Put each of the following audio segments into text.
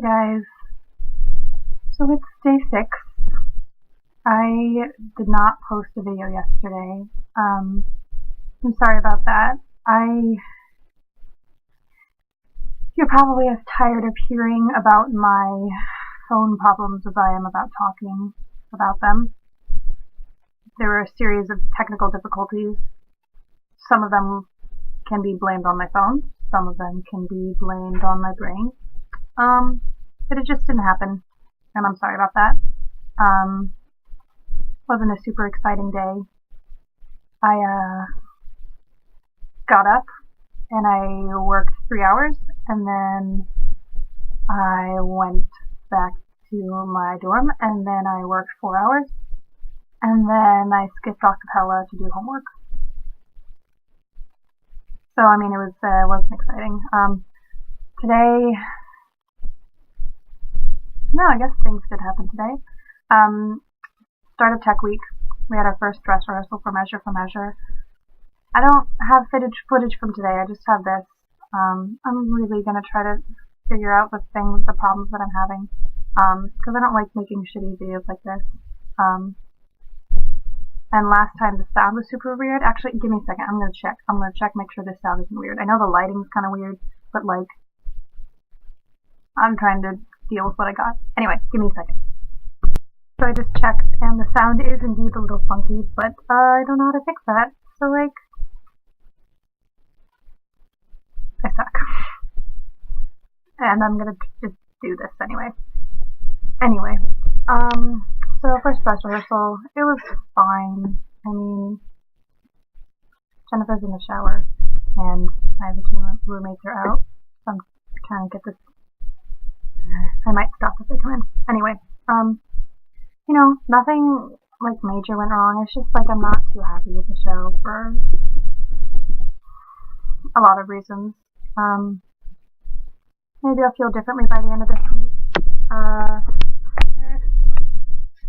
Guys, so it's day 6. I did not post a video yesterday. I'm sorry about that. You're probably as tired of hearing about my phone problems as I am about talking about them. There were a series of technical difficulties. Some of them can be blamed on my phone. Some of them can be blamed on my brain. But it just didn't happen, and I'm sorry about that. Wasn't a super exciting day. I got up and I worked 3 hours, and then I went back to my dorm, and then I worked 4 hours, and then I skipped acapella to do homework. So I mean, it wasn't exciting. Today. No, I guess things did happen today. Start of tech week. We had our first dress rehearsal for Measure for Measure. I don't have footage from today. I just have this. I'm really gonna try to figure out the problems that I'm having, because I don't like making shitty videos like this. And last time the sound was super weird. Actually, give me a second. I'm gonna check, make sure this sound isn't weird. I know the lighting's kind of weird, but like, I'm trying to deal with what I got. Anyway, give me a second. So I just checked, and the sound is indeed a little funky, but I don't know how to fix that. So like, I suck. And I'm gonna just do this anyway. So first dress rehearsal, it was fine. I mean, Jennifer's in the shower, and I have the 2 roommates are out, so I'm trying to get this. I might stop if they come in. Anyway, nothing like major went wrong. It's just like I'm not too happy with the show for a lot of reasons. Maybe I'll feel differently by the end of this week.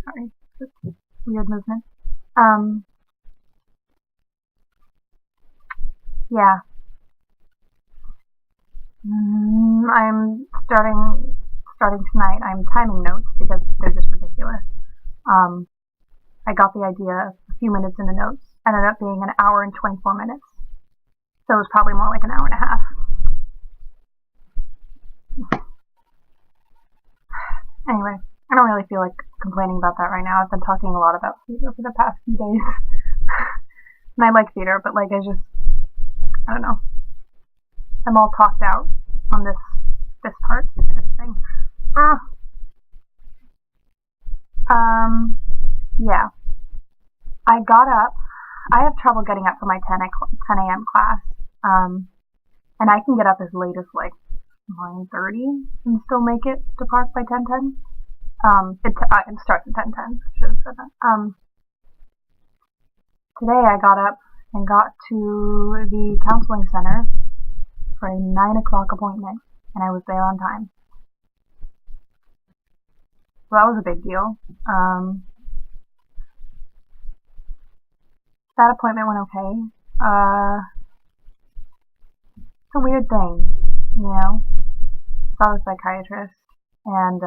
Sorry, weird movement. Yeah. I'm starting tonight. I'm timing notes because they're just ridiculous. I got the idea a few minutes in the notes. Ended up being an hour and 24 minutes. So it was probably more like an hour and a half. Anyway, I don't really feel like complaining about that right now. I've been talking a lot about theater for the past few days. And I like theater, but like I don't know. I'm all talked out on this part of this thing. Yeah. I got up. I have trouble getting up for my 10 a.m. class. And I can get up as late as like 9:30 and still make it to park by 10:10. It starts at 10:10. Should have said that. Today I got up and got to the counseling center for a 9 o'clock appointment, and I was there on time. So that was a big deal. That appointment went okay. It's a weird thing, Saw the psychiatrist, and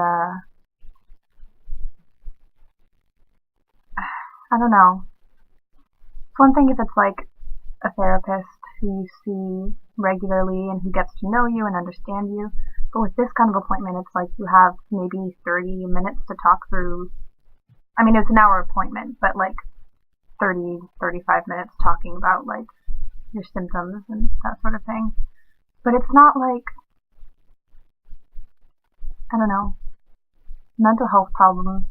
I don't know. It's one thing if it's like a therapist who you see regularly and who gets to know you and understand you, but with this kind of appointment, it's like you have maybe 30 minutes to talk through. I mean, it's an hour appointment, but like 30, 35 minutes talking about like your symptoms and that sort of thing. But it's not like, I don't know, mental health problems.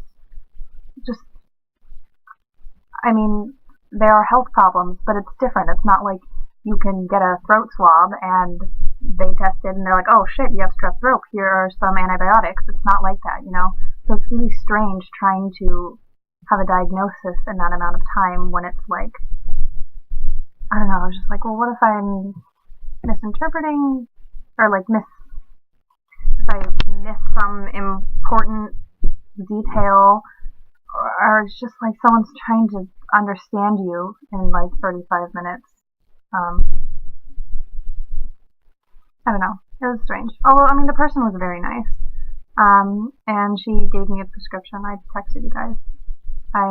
I mean, there are health problems, but it's different. It's not like you can get a throat swab and they test it and they're like, oh shit, you have strep throat, here are some antibiotics. It's not like that, So it's really strange trying to have a diagnosis in that amount of time when it's like, I don't know, I was just like, well, what if I'm misinterpreting, or like if I miss some important detail, or it's just like someone's trying to understand you in like 35 minutes. I don't know. It was strange. Although, I mean, the person was very nice. And she gave me a prescription. I texted you guys. I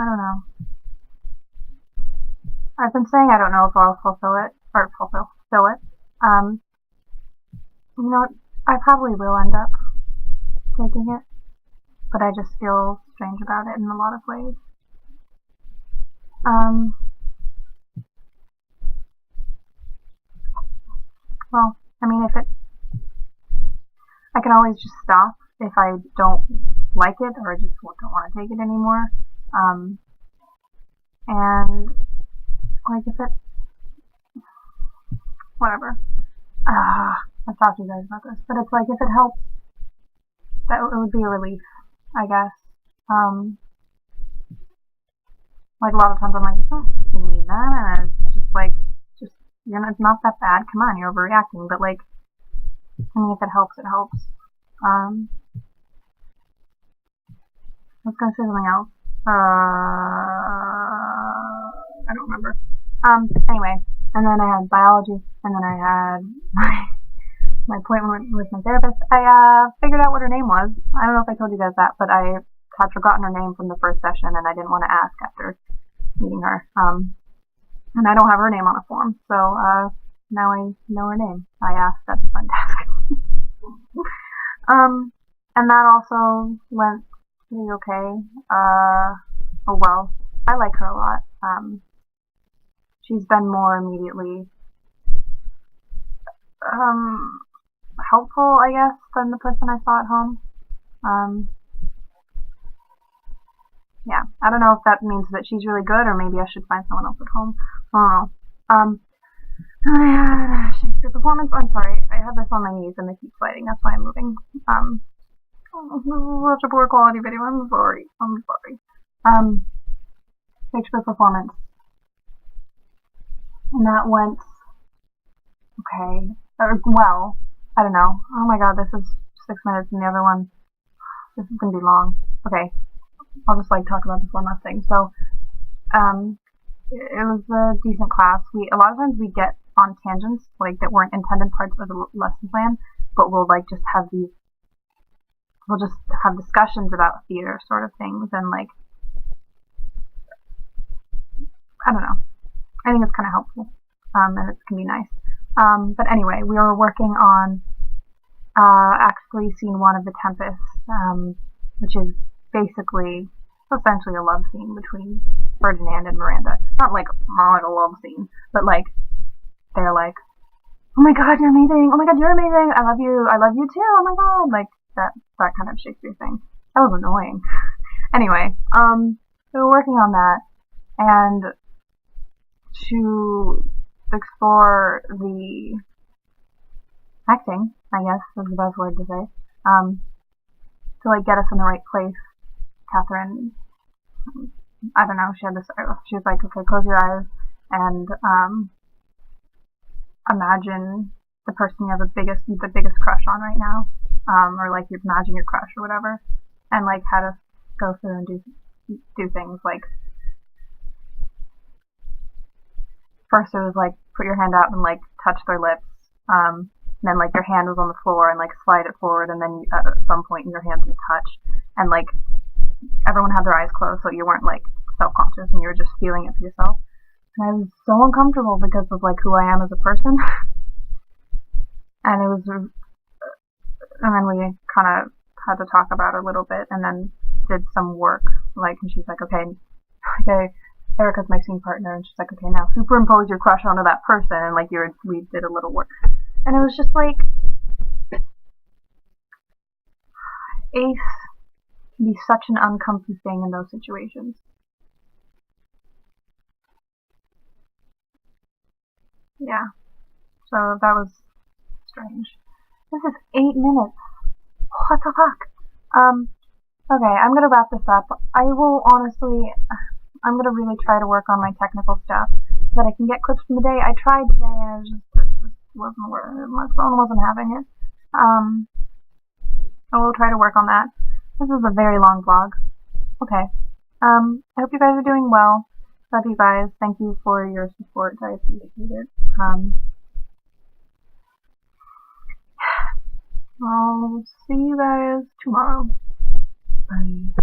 don't know. I've been saying I don't know if I'll fulfill it, or fill it. You know, I probably will end up taking it, but I just feel strange about it in a lot of ways. Well, I mean, I can always just stop if I don't like it or I just don't want to take it anymore. And like if it, whatever. I've talked to you guys about this, but it's like if it helps, that it would be a relief, I guess. Like a lot of times I'm like, oh, you mean that? And it's just like, it's not that bad. Come on, you're overreacting. But like, I mean, if it helps, it helps. I was gonna say something else. I don't remember. Anyway, and then I had biology, and then I had my appointment with my therapist. I figured out what her name was. I don't know if I told you guys that, but I had forgotten her name from the first session, and I didn't want to ask after meeting her. And I don't have her name on a form, so now I know her name. I asked at the front desk. And that also went pretty okay. Oh well, I like her a lot. She's been more immediately helpful, I guess, than the person I saw at home. Yeah, I don't know if that means that she's really good or maybe I should find someone else at home. I don't know. I had Shakespeare performance. I'm sorry, I have this on my knees and they keep sliding. That's why I'm moving. This is such a poor quality video. I'm sorry. Shakespeare performance. And that went okay. Well, I don't know. Oh my god, this is 6 minutes and the other one, this is gonna be long. Okay, I'll just talk about this one last thing. So, it was a decent class. A lot of times we get on tangents, that weren't intended parts of the lesson plan, but we'll just have discussions about theater sort of things, and I don't know. I think it's kind of helpful, and it can be nice. But anyway, we were working on Act 3, Scene 1 of The Tempest, which is essentially a love scene between Ferdinand and Miranda. Not like a love scene, but they're like, oh my god, you're amazing, oh my god, you're amazing, I love you too, oh my god, that kind of Shakespeare thing. That was annoying. Anyway, so we're working on that, and to explore the acting, I guess is the best word to say, to get us in the right place. Catherine, I don't know, she was like, okay, close your eyes and imagine the person you have the biggest crush on right now, or you imagine your crush or whatever, and had us go through and do things first it was put your hand out and touch their lips, and then your hand was on the floor and slide it forward, and then at some point your hands would touch, and everyone had their eyes closed so you weren't self-conscious and you were just feeling it for yourself. And I was so uncomfortable because of who I am as a person. And and then we kind of had to talk about it a little bit and then did some work, and she's like, okay, Erica's my scene partner, and she's like, okay, now superimpose your crush onto that person, and we did a little work. And it was just Ace can be such an uncomfy thing in those situations. Yeah. So that was strange. This is 8 minutes. What the fuck? Okay, I'm gonna wrap this up. I'm gonna really try to work on my technical stuff so that I can get clips from the day. I tried today and it just wasn't working. My phone wasn't having it. I will try to work on that. This is a very long vlog. Okay. I hope you guys are doing well. Love you guys. Thank you for your support. I appreciate it. I'll see you guys tomorrow. Bye.